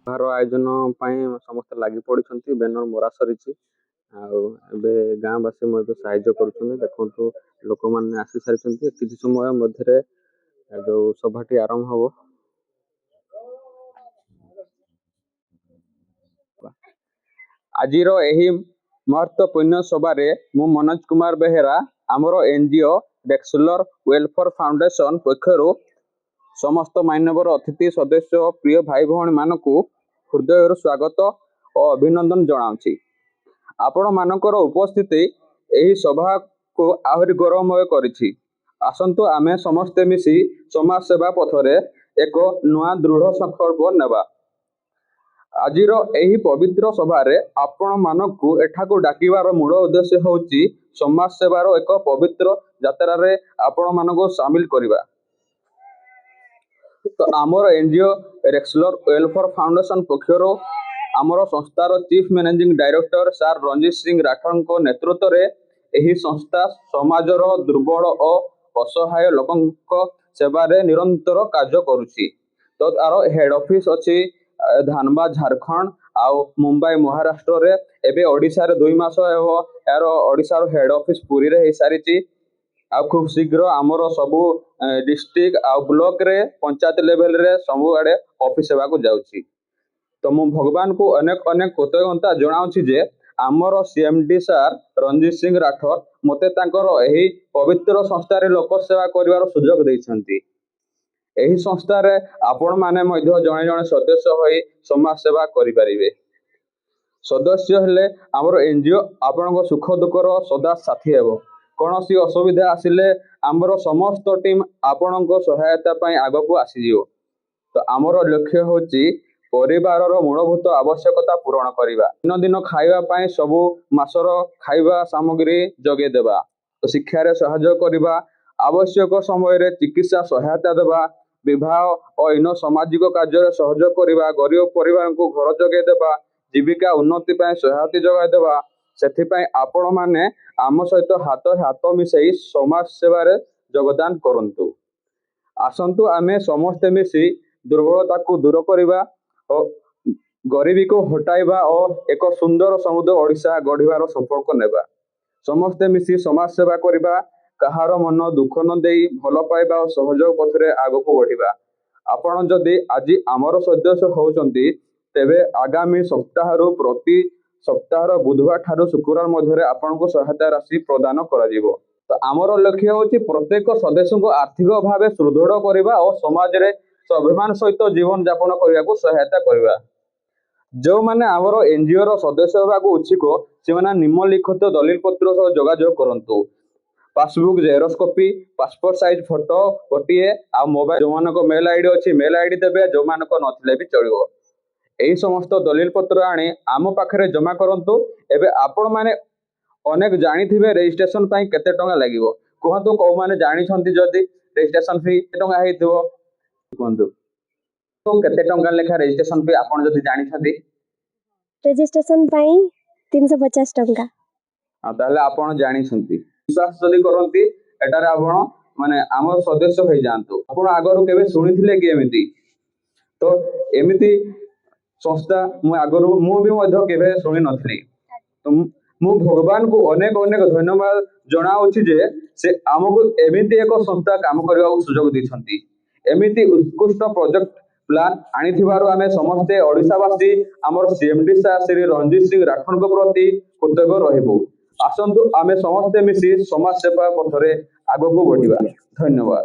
ବାହାର ଆୟୋଜନ ପାଇଁ ସମସ୍ତେ ଲାଗି ପଡ଼ିଛନ୍ତି। ବ୍ୟାନର ମରା ସରିଛି ଆଉ ଏବେ ଗାଁବାସୀ ମଧ୍ୟ ସାହାଯ୍ୟ କରୁଛନ୍ତି। ଦେଖନ୍ତୁ ଲୋକମାନେ ଆସି ସାରିଛନ୍ତି। କିଛି ସମୟ ମଧ୍ୟରେ ଯୋଉ ସଭାଟି ଆରମ୍ଭ ହେବ। ଆଜିର ଏହି ମହତ୍ୱପୂର୍ଣ୍ଣ ସଭାରେ ମୁଁ ମନୋଜ କୁମାର ବେହେରା ଆମର ଏନଜିଓ ଡେକ୍ସଲର ୱେଲଫେୟାର ଫାଉଣ୍ଡେସନ ପକ୍ଷରୁ ସମସ୍ତ ମାନ୍ୟବର ଅତିଥି ସଦସ୍ୟ ପ୍ରିୟ ଭାଇ ଭଉଣୀମାନଙ୍କୁ ହୃଦୟରୁ ସ୍ୱାଗତ ଓ ଅଭିନନ୍ଦନ ଜଣାଉଛି। ଆପଣମାନଙ୍କର ଉପସ୍ଥିତି ଏହି ସଭାକୁ ଆହୁରି ଗୌରବମୟ କରିଛି। ଆସନ୍ତୁ ଆମେ ସମସ୍ତେ ମିଶି ସମାଜ ସେବା ପଥରେ ଏକ ନୂଆ ଦୃଢ଼ ସଂକଳ୍ପ ନେବା। ଆଜିର ଏହି ପବିତ୍ର ସଭାରେ ଆପଣମାନଙ୍କୁ ଏଠାକୁ ଡାକିବାର ମୂଳ ଉଦ୍ଦେଶ୍ୟ ହେଉଛି ସମାଜ ସେବାର ଏକ ପବିତ୍ର ଯାତ୍ରାରେ ଆପଣମାନଙ୍କୁ ସାମିଲ କରିବା। ତ ଆମର ଏନଜିଓ ଡେକ୍ସଲର ୱେଲଫେୟାର ଫାଉଣ୍ଡେସନ ପକ୍ଷରୁ ଆମର ସଂସ୍ଥାର ଚିଫ ମ୍ୟାନେଜିଂ ଡାଇରେକ୍ଟର ସାର୍ ରଞ୍ଜିତ ସିଂ ରାଠୋରଙ୍କ ନେତୃତ୍ୱରେ ଏହି ସଂସ୍ଥା ସମାଜର ଦୁର୍ବଳ ଓ ଅସହାୟ ଲୋକଙ୍କ ସେବାରେ ନିରନ୍ତର କାର୍ଯ୍ୟ କରୁଛି। ତ ତାର ହେଡ୍ ଅଫିସ ଅଛି ଧାନବାଦ ଝାରଖଣ୍ଡ ଆଉ ମୁମ୍ବାଇ ମହାରାଷ୍ଟ୍ରରେ। ଏବେ ଓଡ଼ିଶାରେ 2 ମାସ ହେବ ଏହାର ଓଡ଼ିଶାର ହେଡ୍ ଅଫିସ ପୁରୀରେ ହେଇସାରିଛି। ଆଉ ଖୁବ୍ ଶୀଘ୍ର ଆମର ସବୁ ଡିଷ୍ଟ୍ରିକ୍ଟ ଆଉ ବ୍ଲକରେ ପଞ୍ଚାୟତ ଲେଭେଲରେ ସବୁଆଡ଼େ ଅଫିସ ହେବାକୁ ଯାଉଛି। ତ ମୁଁ ଭଗବାନଙ୍କୁ ଅନେକ ଅନେକ କୃତଜ୍ଞତା ଜଣାଉଛି ଯେ ଆମର CMD ସାର୍ ରଞ୍ଜିତ ସିଂ ରାଠୋର ମୋତେ ତାଙ୍କର ଏହି ପବିତ୍ର ସଂସ୍ଥାରେ ଲୋକ ସେବା କରିବାର ସୁଯୋଗ ଦେଇଛନ୍ତି। ଏହି ସଂସ୍ଥାରେ ଆପଣମାନେ ମଧ୍ୟ ଜଣେ ଜଣେ ସଦସ୍ୟ ହୋଇ ସମାଜ ସେବା କରିପାରିବେ। ସଦସ୍ୟ ହେଲେ ଆମର ଏନଜିଓ ଆପଣଙ୍କ ସୁଖ ଦୁଃଖର ସଦା ସାଥୀ ହେବ। କୌଣସି ଅସୁବିଧା ଆସିଲେ ଆମର ସମସ୍ତ ଟିମ୍ ଆପଣଙ୍କ ସହାୟତା ପାଇଁ ଆଗକୁ ଆସିଯିବ। ତ ଆମର ଲକ୍ଷ୍ୟ ହେଉଛି ପରିବାରର ମୂଳଭୂତ ଆବଶ୍ୟକତା ପୂରଣ କରିବା। ଦିନ ଦିନ ଖାଇବା ପାଇଁ ସବୁ ମାସର ଖାଇବା ସାମଗ୍ରୀ ଯୋଗାଇ ଦେବା। ଶିକ୍ଷାରେ ସହଯୋଗ କରିବା, ଆବଶ୍ୟକ ସମୟରେ ଚିକିତ୍ସା ସହାୟତା ଦେବା, ବିବାହ ଓ ଅନ୍ୟ ସାମାଜିକ କାର୍ଯ୍ୟରେ ସହଯୋଗ କରିବା, ଗରିବ ପରିବାରଙ୍କୁ ଘର ଯୋଗାଇ ଦେବା, ଜୀବିକା ଉନ୍ନତି ପାଇଁ ସହାୟତା ଯୋଗାଇ ଦେବା। ସେଥିପାଇଁ ଆପଣମାନେ ଆମ ସହିତ ହାତ ମିଶାଇ ସମାଜ ସେବାରେ ଯୋଗଦାନ କରନ୍ତୁ। ଆସନ୍ତୁ ଆମେ ସମସ୍ତେ ମିଶି ଦୁର୍ବଳତାକୁ ଦୂର କରିବା ଓ ଗରିବୀକୁ ହଟାଇବା ଓ ଏକ ସୁନ୍ଦର ସମୃଦ୍ଧ ଓଡ଼ିଶା ଗଢ଼ିବାର ସଂକଳ୍ପ ନେବା। ସମସ୍ତେ ମିଶି ସମାଜ ସେବା କରିବା, କାହାର ମନ ଦୁଃଖ ନ ଦେଇ ଭଲ ପାଇବା ଓ ସହଯୋଗ ପଥରେ ଆଗକୁ ବଢ଼ିବା। ଆପଣ ଯଦି ଆଜି ଆମର ସଦସ୍ୟ ହେଉଛନ୍ତି ତେବେ ଆଗାମୀ ସପ୍ତାହରୁ ପ୍ରତି ସପ୍ତାହର ବୁଧବାର ଠାରୁ ଶୁକ୍ରବାର ମଧ୍ୟରେ ଆପଣଙ୍କୁ ସହାୟତା ରାଶି ପ୍ରଦାନ କରାଯିବ। ତ ଆମର ଲକ୍ଷ୍ୟ ହେଉଛି ପ୍ରତ୍ୟେକ ସଦସ୍ୟଙ୍କୁ ଆର୍ଥିକ ଭାବେ ସୁଦୃଢ଼ କରିବା ଓ ସମାଜରେ ସ୍ୱାଭିମାନ ସହିତ ଜୀବନ ଯାପନ କରିବାକୁ ସହାୟତା କରିବା। ଯେଉଁମାନେ ଆମର ଏନଜିଓର ସଦସ୍ୟ ହେବାକୁ ଇଚ୍ଛୁକ ସେମାନେ ନିମ୍ନଲିଖିତ ଦଲିଲ ପତ୍ର ସହ ଯୋଗାଯୋଗ କରନ୍ତୁ। Passbook xerox copy, passport size photo ଗୋଟିଏ ଆଉ ମୋବାଇଲ ଯେଉଁମାନଙ୍କ ମେଲ ଆଇଡି ଅଛି ମେଲ ଆଇଡି ଦେବେ, ଯେଉଁମାନଙ୍କ ନଥିଲେ ବି ଚଳିବ। ଏହି ସମସ୍ତ ଦଲିଲ ପତ୍ର ଆଣି ଆମ ପାଖରେ ଜମା କରନ୍ତୁ। ଏବେ ଆପଣମାନେ ଅନେକ ଜାଣିଥିବେ ରେଜିଷ୍ଟ୍ରେସନ ପାଇଁ କେତେ ଟଙ୍କା ଲାଗିବ। କୁହନ୍ତୁ କୋଉମାନେ ଜାଣିଛନ୍ତି ଯଦି ରେଜିଷ୍ଟ୍ରେସନ ଫି କେତେ ଟଙ୍କା ହେଇଥିବ କୁହନ୍ତୁ। କେତେ ଟଙ୍କା ଲେଖା ରେଜିଷ୍ଟ୍ରେସନ ଫି ଆପଣ ଯଦି ଜାଣିଛନ୍ତି? ରେଜିଷ୍ଟ୍ରେସନ ପାଇଁ 350 ଟଙ୍କା। ତାହେଲେ ଆପଣ ଜାଣିଛନ୍ତି। ବିଶ୍ୱାସ ଯଦି କରନ୍ତି ଏଠାରେ ଆପଣ ମାନେ ଆମର ସଦସ୍ୟ ହେଇଯାଆନ୍ତୁ। ଆପଣ ଆଗରୁ କେବେ ଶୁଣିଥିଲେ କି ଏମିତି? ତ ଏମିତି ସଂସ୍ଥା ମୁଁ ବି ମଧ୍ୟ କେବେ ଶୁଣି ନଥିଲି। ତ ମୁଁ ଭଗବାନଙ୍କୁ ଅନେକ ଅନେକ ଧନ୍ୟବାଦ ଜଣାଉଛି ଯେ ସେ ଆମକୁ ଏମିତି ଏକ ସଂସ୍ଥା କାମ କରିବାକୁ ସୁଯୋଗ ଦେଇଛନ୍ତି। ଏମିତି ଉତ୍କୃଷ୍ଟ ପ୍ରୋଜେକ୍ଟ ପ୍ଲାନ ଆଣିଥିବାରୁ ଆମେ ସମସ୍ତେ ଓଡ଼ିଶାବାସୀ ଆମର CMD ସାର୍ ଶ୍ରୀ ରଞ୍ଜିତ ସିଂ ରାଠୋରଙ୍କ ପ୍ରତି କୃତଜ୍ଞ ରହିବୁ। ଆସନ୍ତୁ ଆମେ ସମସ୍ତେ ମିଶି ସମାଜ ସେବା ପଥରେ ଆଗକୁ ବଢ଼ିବା। ଧନ୍ୟବାଦ।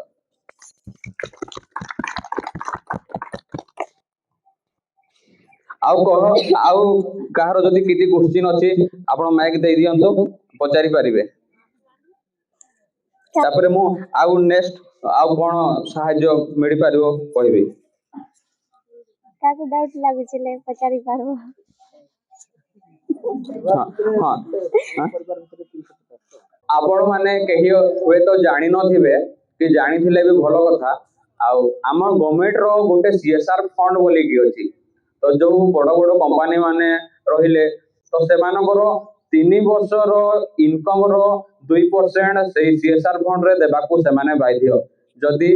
ଆଉ କାହାର ଯଦି କିଛି କ୍ୱେଶ୍ଚିନ୍ ଅଛି ଆପଣ ମାଇକ୍ ଦେଇ ଦିଅନ୍ତୁ, ପଚାରି ପାରିବେ। ତାପରେ ମୁଁ ଆଉ ନେକ୍ସଟ ଆଉ କଣ ସାହାଯ୍ୟ ମିଳିପାରିବ କହିବି। କାହାକୁ ଡାଉଟ ଲାଗୁଛି ପଚାରି ପାରିବ। ଆପଣ ମାନେ କେହି ହୁଏତ ଜାଣିନଥିବେ କି ଜାଣିଥିଲେ ବି ଭଲ କଥା। ଆଉ ଆମ ଗଭର୍ଣ୍ଣମେଣ୍ଟର ଗୋଟେ CSR ଫଣ୍ଡ ବୋଲିକି ଅଛି। ତ ଯୋଉ ବଡ ବଡ କମ୍ପାନୀ ମାନେ ରହିଲେ ତ ସେମାନଙ୍କର 3 ବର୍ଷର ଇନକମ ର 2% ସେଇ CSR ଫଣ୍ଡରେ ଦେବାକୁ ସେମାନେ ବାଧ୍ୟ। ଯଦି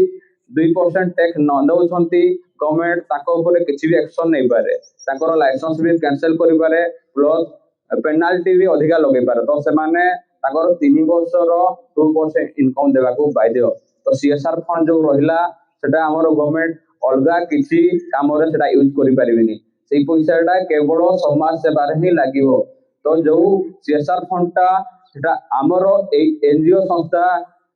2% टैक्स न दउछंती गवर्नमेंट ताको ऊपर किछि भी एक्शन नै पारे ताकर लाइसेंस भी कैंसिल करि पारे प्लस पेनाल्टी भी अधिका लगै पारे तो से माने ताकर 3 वर्षर 2% इनकम देबाको बाध्य तो सीएसआर फंड जो रहिला सेटा हमर गवर्नमेंट अलगा किछि काम रे सेटा यूज करि परिबिनी सेई पैसाटा केवल समाज सेवा रे ही लागिवो तो जो सीएसआर फंड टा सेटा हमर ए एनजीओ संस्था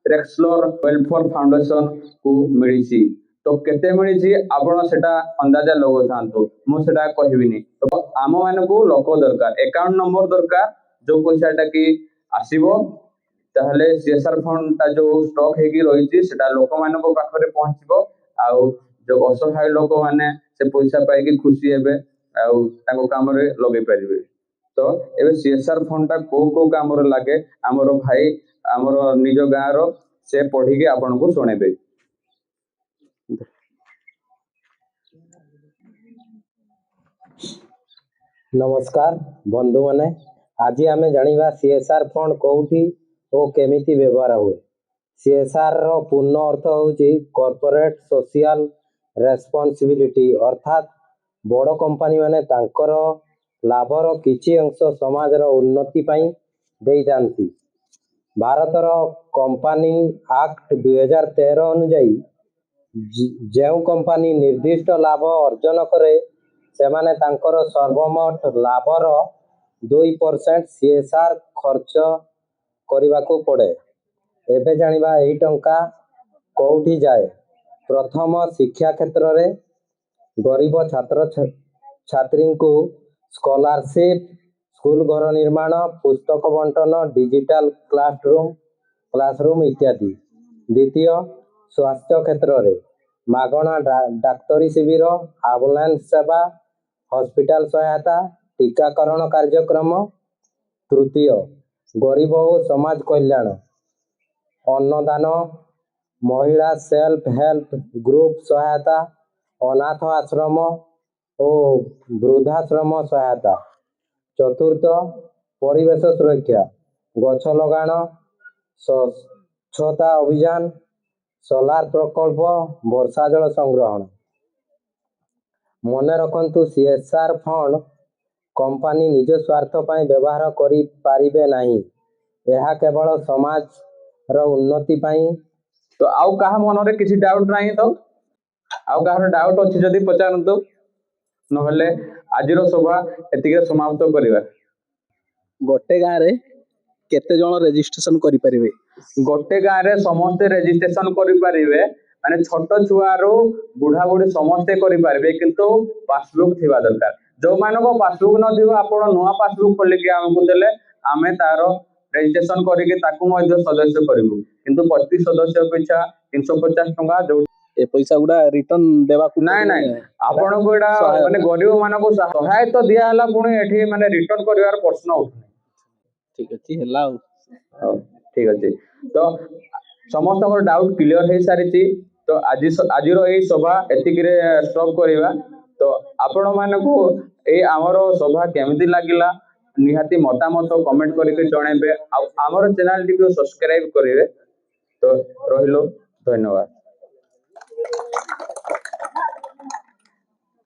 रेक्सलर वेलफेयर फाउंडेशन को मिलिछि तो केते मिलिछि आपण सेटा अंदाजा लगो थांतो मु सेटा कहबिनी तो आम मान को लोक दरकार अकाउंट नंबर दरकार जो पैसाटा की आसीबो ताहले सीएसआर फंड ता जो स्टॉक हेगी रहिछि सेटा लोक मान को पाखरे पहुंचबो आ जो असहाय लोक माने से पैसा पाई के खुशी हेबे आ ताको काम रे लगे परिबे तो एबे सीएसआर फंड ता को काम रे लागे हमरो भाई हमरो निज गाँ रो से पढ़ी के आपन को सुनेबे। नमस्कार बंधु माने आज आम जानिबा सीएसआर फंड कोउठी ओ केमिति व्यवहार हुए। सीएसआर रो पूर्ण अर्थ होउची कॉर्पोरेट सोशल रेस्पॉन्सिबिलिटी अर्थात बड़ कंपनी माने तांकर लाभर किछि अंश समाज रो उन्नति पई देई जानती। भारतर कंपनी एक्ट 2013 अनुसार जो कंपनी निर्दिष्ट लाभ अर्जन करे सेमाने तांकर सर्वमोट लाभर 2% सीएसआर खर्च करबाको पड़े। एबे जानिबा एही टंका कोउठी जाए। प्रथम शिक्षा क्षेत्र रे गरीब छात्र छात्री को स्कॉलरशिप स्कूल घर निर्माण पुस्तक बंटन डिजिटल क्लासरूम इत्यादि। द्वितीय स्वास्थ्य क्षेत्र रे मागणा डाक्तरी शिविर एम्बुलेंस सेवा हॉस्पिटल सहायता टीकाकरण कार्यक्रम। तृतीय गरीब और समाज कल्याण अन्नदान महिला सेल्फ हेल्प ग्रुप सहायता अनाथ आश्रम और वृद्धाश्रम सहायता। चतुर्थ परिवेश सुरक्षा गछ लगाण स्वच्छता अभियान सोलार प्रकल्प वर्षा जल संग्रहण। मने रखंतु सीएसआर फंड कंपनी निज स्वार्थ पई व्यवहार करि पारिबे नाही यह केवल समाज रो उन्नति पई। तो आउ कहा मन रे किछि डाउट नाही तो आउ कहा डाउट अछि जदी पचारंतु नहले आजिरो सभा एतिके समाप्त करिवा। गोटे गाँ रे केते जण रजिस्ट्रेशन करि परिबे? गोटे गाँ रे समस्त रजिस्ट्रेशन करि परिबे माने छोट छुआ रो बुढ़ा बुढ़ी समस्त करि परिबे किंतु पासबुक थिबा दरकार जो मानको पासबुक न थिबा आपण नवा पासबुक खोलि के हमकु देले आमे तारो रजिस्ट्रेशन करि के ताकू मध्ये सदस्य करिवु किंतु प्रति सदस्य पिछा 350 टका जो ए पैसा गुडा रिटर्न देबा को नाही नाही आपण को एडा माने गरीब मानको सहाय तो दिया हला पुणी एठी माने रिटर्न करिवार प्रश्न उठे। ठीक अछि हला ठीक अछि तो समस्त को डाउट क्लियर हे सारिछि तो आजिरो एई सभा एतिकिरे स्टॉप करिवा। तो आपण मानको ए हमरो सभा केमिति लागिला निहाती मतामत कमेंट करके जणेबे आ हमरो चैनल टी को सब्सक्राइब करिवे। तो रहिलो धन्यवाद।